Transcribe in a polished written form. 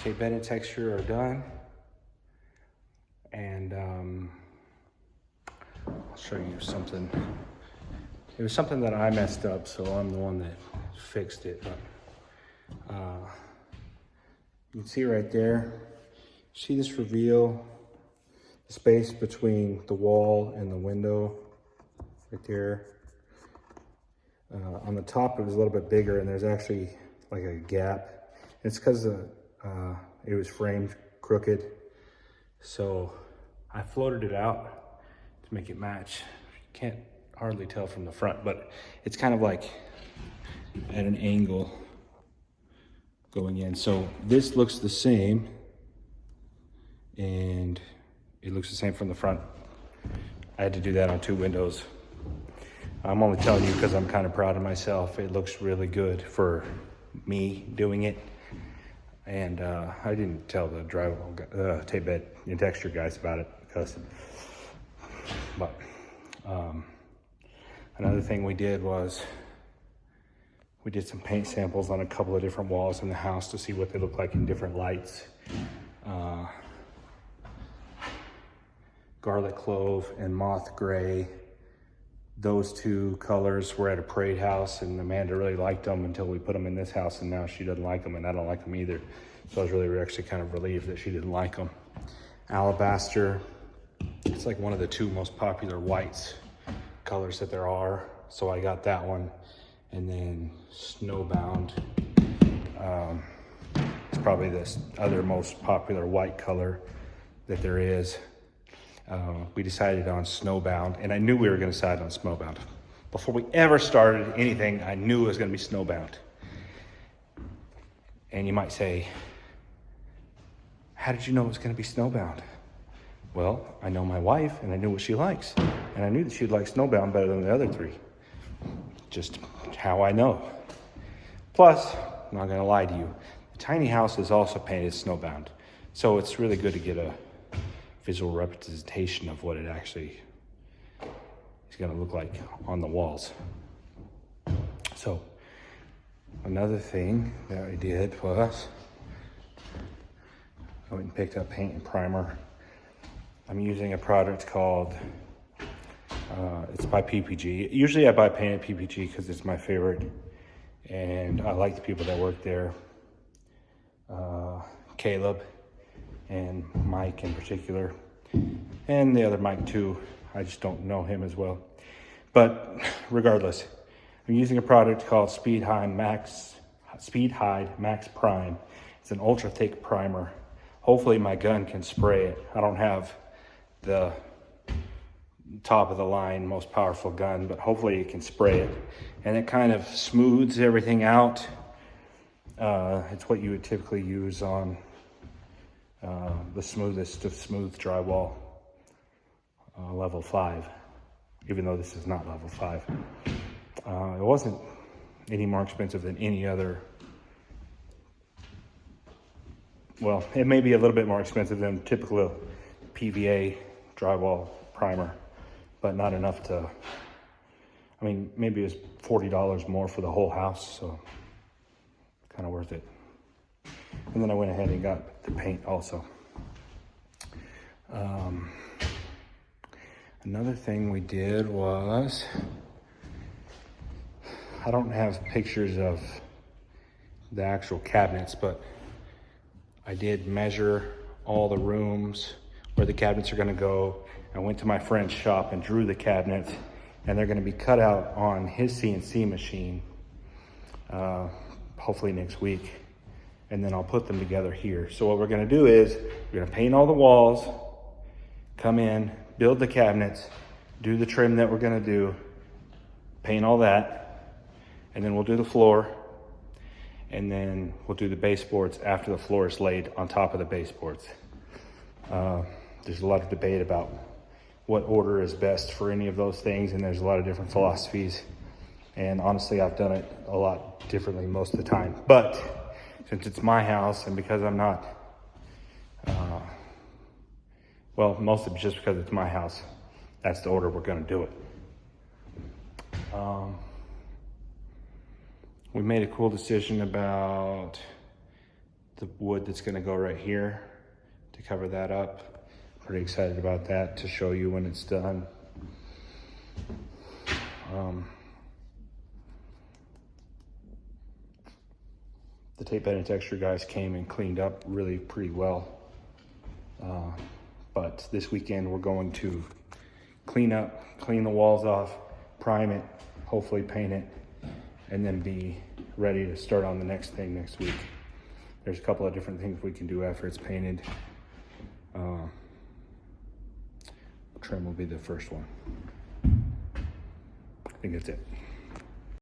tape bed and texture are done. And I'll show you something. It was something that I messed up, so I'm the one that fixed it. But you can see right there, see this reveal, the space between the wall and the window right there. On the top, it was a little bit bigger, and there's actually like a gap. It's because it was framed crooked. So I floated it out to make it match. You can't hardly tell from the front, but it's kind of like at an angle going in. So this looks the same, and it looks the same from the front. I had to do that on 2 windows. I'm only telling you because I'm kind of proud of myself. It looks really good for me doing it. And I didn't tell the drywall, tape bed and texture guys about it but another thing we did was we did some paint samples on a couple of different walls in the house to see what they look like in different lights. Garlic clove and moth gray. Those 2 colors were at a parade house, and Amanda really liked them until we put them in this house, and now she doesn't like them, and I don't like them either. So I was really actually kind of relieved that she didn't like them. Alabaster, it's like one of the 2 most popular whites colors that there are. So I got that one. And then Snowbound, it's probably the other most popular white color that there is. We decided on Snowbound, and I knew we were going to decide on Snowbound. Before we ever started anything, I knew it was going to be Snowbound. And you might say, how did you know it was going to be Snowbound? Well, I know my wife, and I knew what she likes. And I knew that she'd like Snowbound better than the other 3. Just how I know. Plus, I'm not going to lie to you, the tiny house is also painted Snowbound. So it's really good to get a visual representation of what it actually is going to look like on the walls. So another thing that I did was I went and picked up paint and primer. I'm using a product called, it's by PPG. Usually I buy paint at PPG because it's my favorite, and I like the people that work there. Caleb and Mike in particular, and the other Mike too. I just don't know him as well. But regardless, I'm using a product called Speed Hide Max Prime. It's an ultra thick primer. Hopefully my gun can spray it. I don't have the top of the line, most powerful gun, but hopefully it can spray it. And it kind of smooths everything out. It's what you would typically use on the smoothest of smooth drywall, level 5, even though this is not level 5. It wasn't any more expensive than any other. Well, it may be a little bit more expensive than typical PVA drywall primer, but not enough to, I mean, maybe it was $40 more for the whole house, so kind of worth it. And then I went ahead and got the paint also. Another thing we did was, I don't have pictures of the actual cabinets, but I did measure all the rooms where the cabinets are gonna go. I went to my friend's shop and drew the cabinets, and they're gonna be cut out on his CNC machine, hopefully next week. And then I'll put them together here. So what we're gonna do is, we're gonna paint all the walls, come in, build the cabinets, do the trim that we're gonna do, paint all that, and then we'll do the floor, and then we'll do the baseboards after the floor is laid on top of the baseboards. There's a lot of debate about what order is best for any of those things, and there's a lot of different philosophies. And honestly, I've done it a lot differently most of the time. But since it's my house, and because I'm not, well, mostly just because it's my house, that's the order we're gonna do it. We made a cool decision about the wood that's gonna go right here to cover that up. Pretty excited about that to show you when it's done. The tape bed and texture guys came and cleaned up really pretty well. But this weekend we're going to clean the walls off, prime it, hopefully paint it, and then be ready to start on the next thing next week. There's a couple of different things we can do after it's painted. Trim will be the first one. I think that's it.